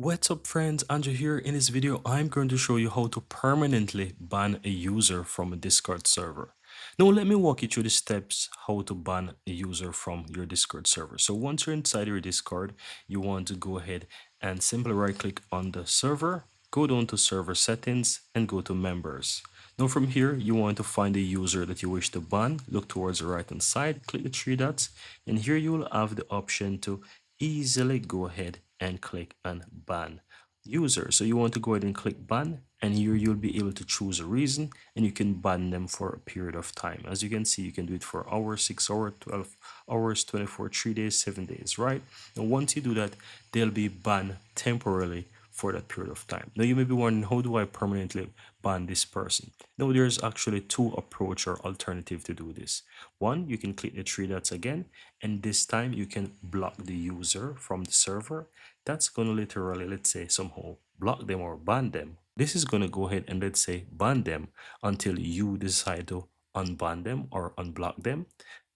What's up friends, Andrew here. In this video I'm going to show you how to permanently ban a user from a Discord server. Now let me walk you through the steps how to ban a user from your Discord server. So once you're inside your Discord, you want to go ahead and simply right click on the server, go down to server settings and go to members. Now from here you want to find the user that you wish to ban, look towards the right hand side, click the three dots, and here you will have the option to easily go ahead and click on ban user. So you want to go ahead and click ban, and here you'll be able to choose a reason and you can ban them for a period of time. As you can see, you can do it for hours, 6 hours, 12 hours, 24, 3 days, 7 days, right? And once you do that, they'll be banned temporarily for that period of time. Now you may be wondering, how do I permanently ban this person? Now there's actually two approach or alternative to do this. One, you can click the three dots again, and this time you can block the user from the server. That's going to literally, let's say, somehow block them or ban them. This is going to go ahead and, let's say, ban them until you decide to unban them or unblock them.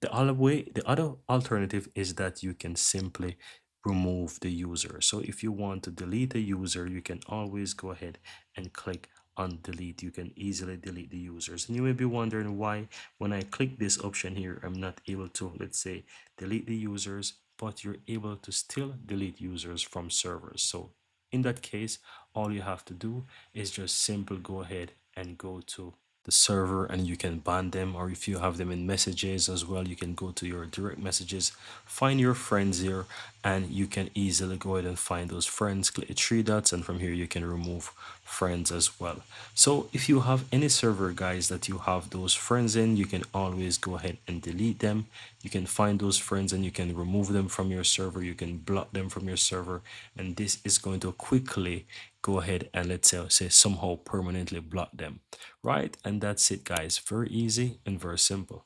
The other alternative is that you can simply remove the user. So if you want to delete a user, you can always go ahead and click on delete. You can easily delete the users. And you may be wondering why when I click this option here, I'm not able to, let's say, delete the users, but you're able to still delete users from servers. So in that case, all you have to do is just simply go ahead and go to the server and you can ban them, or if you have them in messages as well, you can go to your direct messages, find your friends here, and you can easily go ahead and find those friends, click the three dots, and from here you can remove friends as well. So if you have any server guys that you have those friends in, you can always go ahead and delete them. You can find those friends and you can remove them from your server, you can block them from your server, and this is going to quickly go ahead and, let's say somehow permanently block them, right? And that's it guys, very easy and very simple.